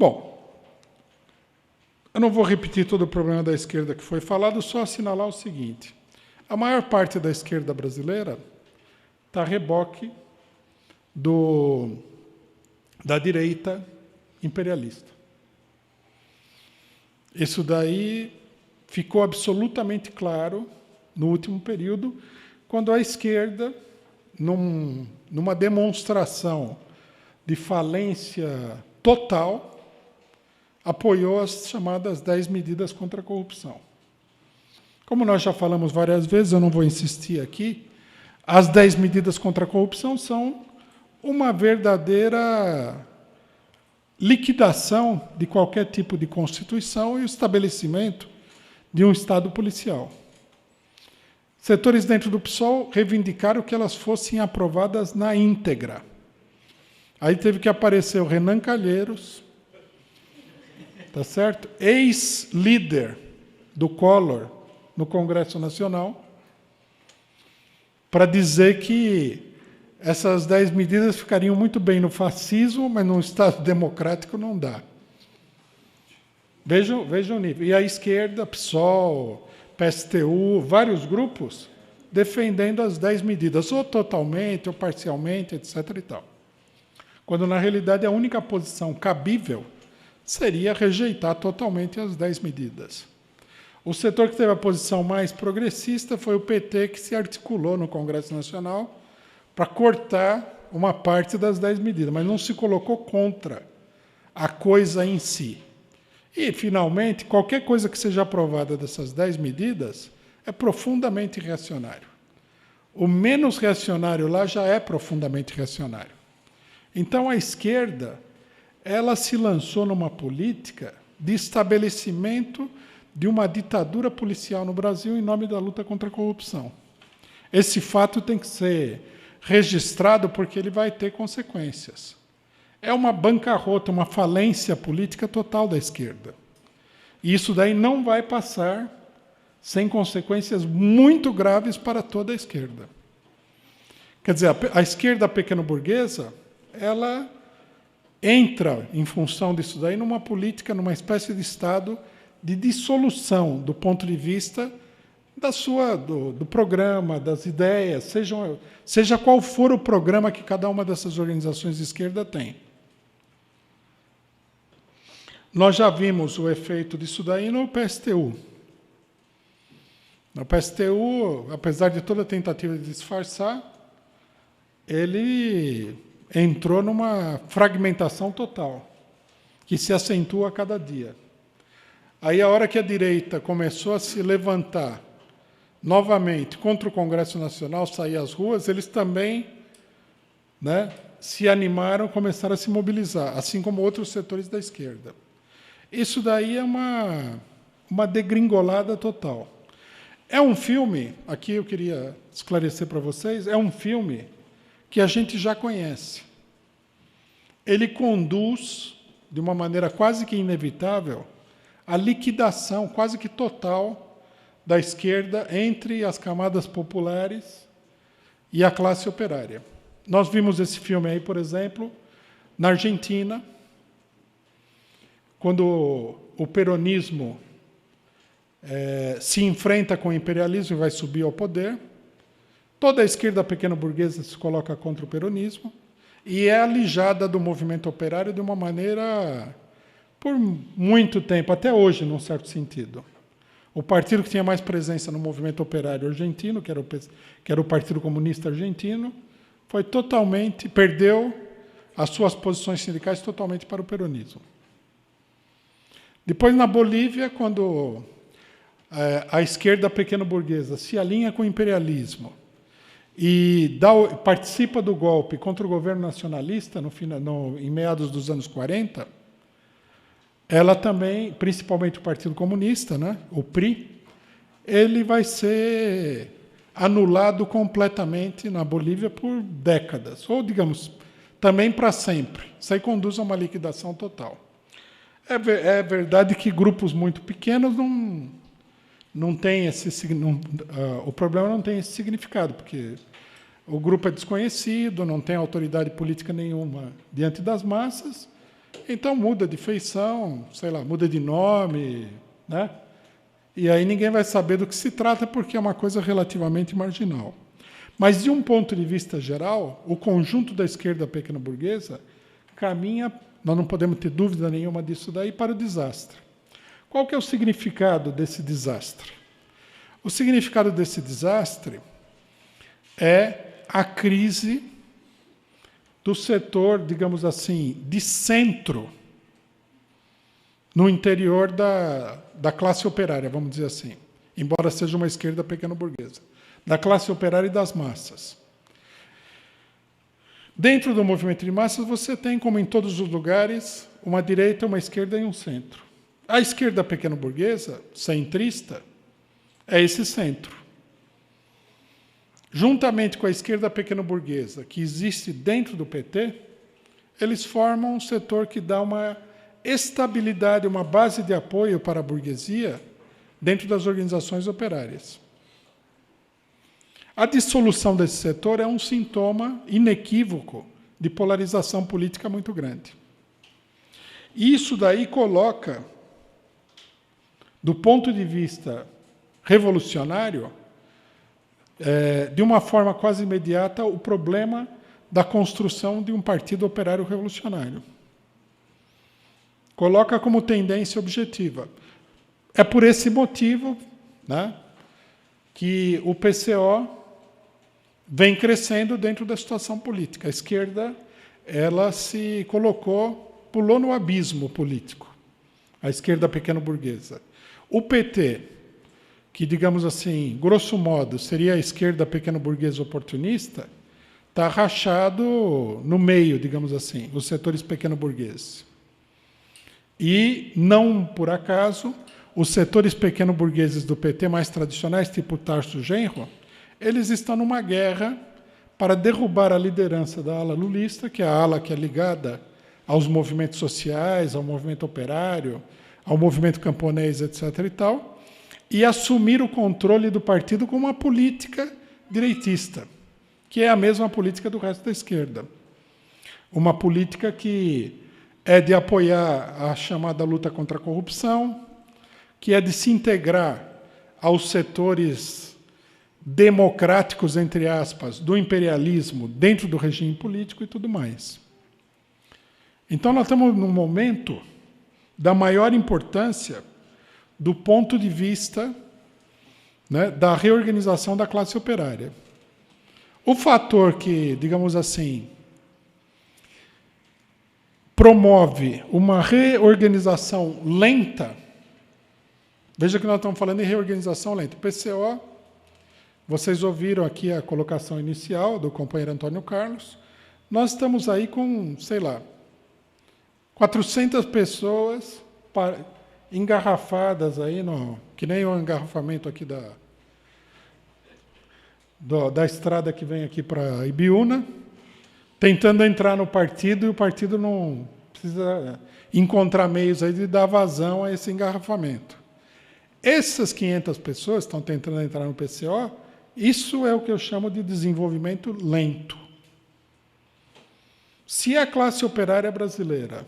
Bom, eu não vou repetir todo o problema da esquerda que foi falado, só assinalar o seguinte. A maior parte da esquerda brasileira está a reboque da direita imperialista. Isso daí ficou absolutamente claro no último período, quando a esquerda, numa demonstração de falência total, apoiou as chamadas 10 medidas contra a corrupção. Como nós já falamos várias vezes, eu não vou insistir aqui, as 10 medidas contra a corrupção são uma verdadeira liquidação de qualquer tipo de Constituição e o estabelecimento de um Estado policial. Setores dentro do PSOL reivindicaram que elas fossem aprovadas na íntegra. Aí teve que aparecer o Renan Calheiros, tá certo? Ex-líder do Collor no Congresso Nacional, para dizer que essas 10 medidas ficariam muito bem no fascismo, mas num Estado democrático não dá. Vejam o nível. E a esquerda, PSOL, PSTU, vários grupos, defendendo as 10 medidas, ou totalmente, ou parcialmente, etc. e tal. Quando, na realidade, a única posição cabível seria rejeitar totalmente as 10 medidas. O setor que teve a posição mais progressista foi o PT, que se articulou no Congresso Nacional para cortar uma parte das 10 medidas, mas não se colocou contra a coisa em si. E, finalmente, qualquer coisa que seja aprovada dessas 10 medidas é profundamente reacionário. O menos reacionário lá já é profundamente reacionário. Então, a esquerda, ela se lançou numa política de estabelecimento de uma ditadura policial no Brasil em nome da luta contra a corrupção. Esse fato tem que ser registrado porque ele vai ter consequências. É uma bancarrota, uma falência política total da esquerda. E isso daí não vai passar sem consequências muito graves para toda a esquerda. Quer dizer, a esquerda pequeno-burguesa, ela entra, em função disso daí, numa política, numa espécie de Estado de dissolução do ponto de vista do programa, das ideias, seja qual for o programa que cada uma dessas organizações de esquerda tem. Nós já vimos o efeito disso daí no PSTU. No PSTU, apesar de toda a tentativa de disfarçar, ele entrou numa fragmentação total, que se acentua a cada dia. Aí, a hora que a direita começou a se levantar novamente contra o Congresso Nacional, sair às ruas, eles também, se animaram, começaram a se mobilizar, assim como outros setores da esquerda. Isso daí é uma degringolada total. É um filme, aqui eu queria esclarecer para vocês, é um filme que a gente já conhece. Ele conduz, de uma maneira quase que inevitável, a liquidação quase que total da esquerda entre as camadas populares e a classe operária. Nós vimos esse filme aí, por exemplo, na Argentina, quando o peronismo se enfrenta com o imperialismo e vai subir ao poder, toda a esquerda pequeno-burguesa se coloca contra o peronismo e é alijada do movimento operário de uma maneira, por muito tempo, até hoje, num certo sentido. O partido que tinha mais presença no movimento operário argentino, que era o Partido Comunista Argentino, perdeu as suas posições sindicais totalmente para o peronismo. Depois, na Bolívia, quando a esquerda pequeno-burguesa se alinha com o imperialismo e participa do golpe contra o governo nacionalista em meados dos anos 40, ela também, principalmente o Partido Comunista, o PRI, ele vai ser anulado completamente na Bolívia por décadas, ou, digamos, também para sempre. Isso aí conduz a uma liquidação total. É verdade que grupos muito pequenos não têm o problema não tem esse significado, porque o grupo é desconhecido, não tem autoridade política nenhuma diante das massas, Então muda de feição, sei lá, muda de nome, né? E aí ninguém vai saber do que se trata porque é uma coisa relativamente marginal. Mas, de um ponto de vista geral, o conjunto da esquerda pequeno-burguesa caminha, nós não podemos ter dúvida nenhuma disso daí, para o desastre. Qual que é o significado desse desastre? O significado desse desastre é a crise do setor, digamos assim, de centro, no interior da classe operária, vamos dizer assim, embora seja uma esquerda pequeno-burguesa, da classe operária e das massas. Dentro do movimento de massas, você tem, como em todos os lugares, uma direita, uma esquerda e um centro. A esquerda pequeno-burguesa, centrista, é esse centro. Juntamente com a esquerda pequeno-burguesa, que existe dentro do PT, eles formam um setor que dá uma estabilidade, uma base de apoio para a burguesia dentro das organizações operárias. A dissolução desse setor é um sintoma inequívoco de polarização política muito grande. Isso daí coloca, do ponto de vista revolucionário, de uma forma quase imediata, o problema da construção de um partido operário revolucionário. Coloca como tendência objetiva. É por esse motivo, né, que o PCO vem crescendo dentro da situação política. A esquerda, ela se colocou, pulou no abismo político, a esquerda pequeno-burguesa. O PT, que, digamos assim, grosso modo, seria a esquerda pequeno-burguesa oportunista, está rachado no meio, digamos assim, os setores pequeno-burgueses. E, não por acaso, os setores pequeno-burgueses do PT mais tradicionais, tipo Tarso Genro, eles estão numa guerra para derrubar a liderança da ala lulista, que é a ala que é ligada aos movimentos sociais, ao movimento operário, ao movimento camponês, etc. e tal, e assumir o controle do partido com uma política direitista, que é a mesma política do resto da esquerda. Uma política que é de apoiar a chamada luta contra a corrupção, que é de se integrar aos setores democráticos, entre aspas, do imperialismo dentro do regime político e tudo mais. Então, nós estamos num momento da maior importância do ponto de vista, né, da reorganização da classe operária. O fator que, digamos assim, promove uma reorganização lenta, veja que nós estamos falando em reorganização lenta. O PCO, vocês ouviram aqui a colocação inicial do companheiro Antônio Carlos, nós estamos aí com, sei lá, 400 pessoas engarrafadas aí, que nem o engarrafamento aqui da estrada que vem aqui para Ibiúna, tentando entrar no partido, e o partido não precisa encontrar meios aí de dar vazão a esse engarrafamento. Essas 500 pessoas estão tentando entrar no PCO, isso é o que eu chamo de desenvolvimento lento. Se a classe operária brasileira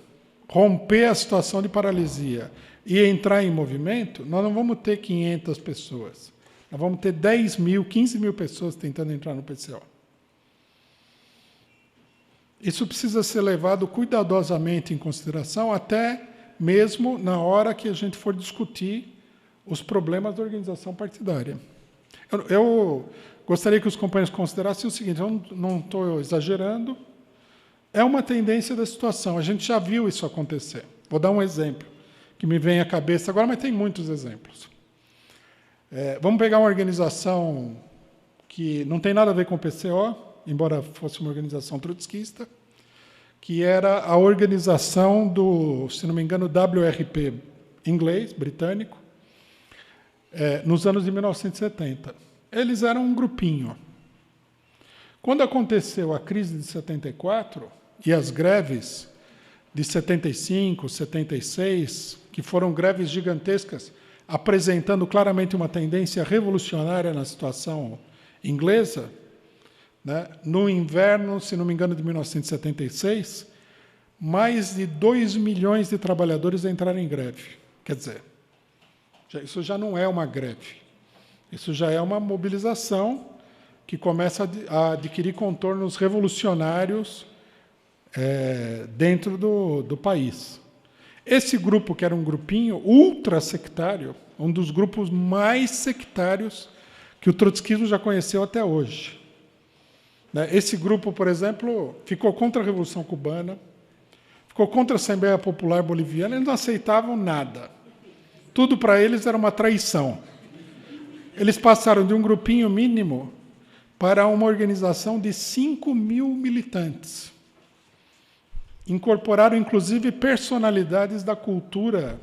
romper a situação de paralisia e entrar em movimento, nós não vamos ter 500 pessoas. Nós vamos ter 10 mil, 15 mil pessoas tentando entrar no PCO. Isso precisa ser levado cuidadosamente em consideração, até mesmo na hora que a gente for discutir os problemas da organização partidária. Eu gostaria que os companheiros considerassem o seguinte, eu não estou exagerando, é uma tendência da situação, a gente já viu isso acontecer. Vou dar um exemplo que me vem à cabeça agora, mas tem muitos exemplos. Vamos pegar uma organização que não tem nada a ver com o PCO, embora fosse uma organização trotskista, que era a organização do, se não me engano, WRP inglês, britânico, nos anos de 1970. Eles eram um grupinho. Quando aconteceu a crise de 74 e as greves de 75, 76, que foram greves gigantescas, apresentando claramente uma tendência revolucionária na situação inglesa, né? No inverno, se não me engano, de 1976, mais de 2 milhões de trabalhadores entraram em greve. Quer dizer, isso já não é uma greve. Isso já é uma mobilização que começa a adquirir contornos revolucionários dentro do país. Esse grupo, que era um grupinho ultra-sectário, um dos grupos mais sectários que o trotskismo já conheceu até hoje. Esse grupo, por exemplo, ficou contra a Revolução Cubana, ficou contra a Assembleia Popular Boliviana, eles não aceitavam nada. Tudo para eles era uma traição. Eles passaram de um grupinho mínimo para uma organização de 5 mil militantes. Incorporaram, inclusive, personalidades da cultura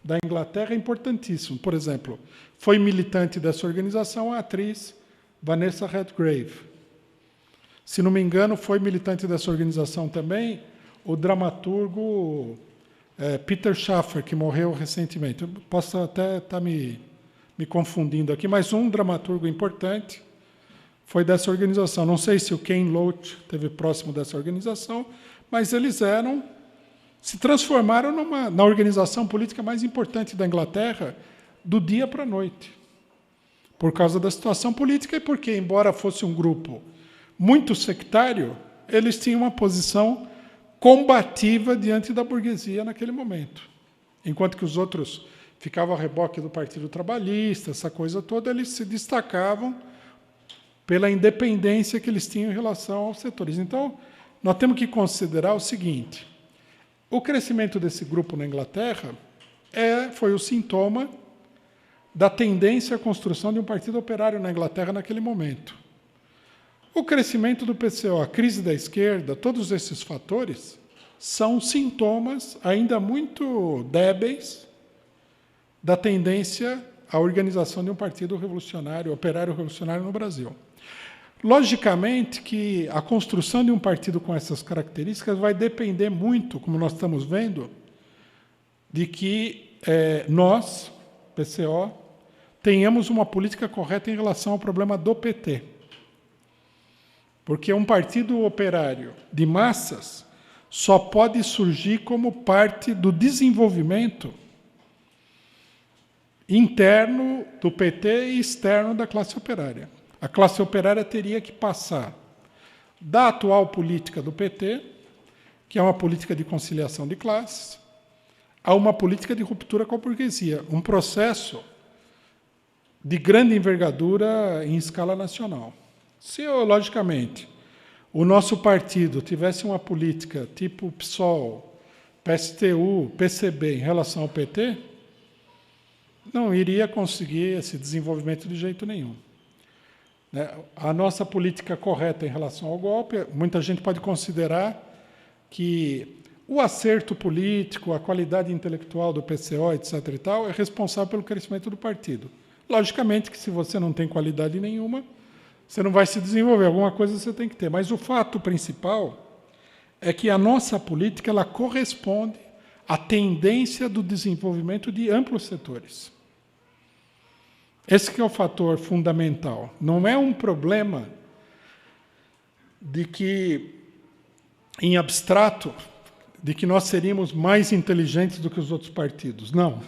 da Inglaterra importantíssimo. Por exemplo, foi militante dessa organização a atriz Vanessa Redgrave. Se não me engano, foi militante dessa organização também o dramaturgo Peter Shaffer, que morreu recentemente. Eu posso até estar me confundindo aqui, mas um dramaturgo importante foi dessa organização. Não sei se o Ken Loach esteve próximo dessa organização, mas eles se transformaram na organização política mais importante da Inglaterra do dia para a noite, por causa da situação política e porque, embora fosse um grupo muito sectário, eles tinham uma posição combativa diante da burguesia naquele momento. Enquanto que os outros ficavam a reboque do Partido Trabalhista, essa coisa toda, eles se destacavam pela independência que eles tinham em relação aos setores. Então, nós temos que considerar o seguinte: o crescimento desse grupo na Inglaterra foi o sintoma da tendência à construção de um partido operário na Inglaterra naquele momento. O crescimento do PCO, a crise da esquerda, todos esses fatores são sintomas ainda muito débeis da tendência à organização de um partido revolucionário, operário revolucionário no Brasil. Logicamente que a construção de um partido com essas características vai depender muito, como nós estamos vendo, de que nós, PCO, tenhamos uma política correta em relação ao problema do PT. Porque um partido operário de massas só pode surgir como parte do desenvolvimento interno do PT e externo da classe operária. A classe operária teria que passar da atual política do PT, que é uma política de conciliação de classes, a uma política de ruptura com a burguesia, um processo de grande envergadura em escala nacional. Se, logicamente, o nosso partido tivesse uma política tipo PSOL, PSTU, PCB em relação ao PT, não iria conseguir esse desenvolvimento de jeito nenhum. A nossa política correta em relação ao golpe, muita gente pode considerar que o acerto político, a qualidade intelectual do PCO, etc. e tal, é responsável pelo crescimento do partido. Logicamente que se você não tem qualidade nenhuma, você não vai se desenvolver, alguma coisa você tem que ter. Mas o fato principal é que a nossa política ela corresponde à tendência do desenvolvimento de amplos setores. Esse que é o fator fundamental. Não é um problema de que, em abstrato, de que nós seríamos mais inteligentes do que os outros partidos. Não.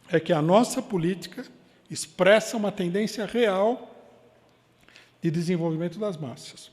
É que a nossa política expressa uma tendência real de desenvolvimento das massas.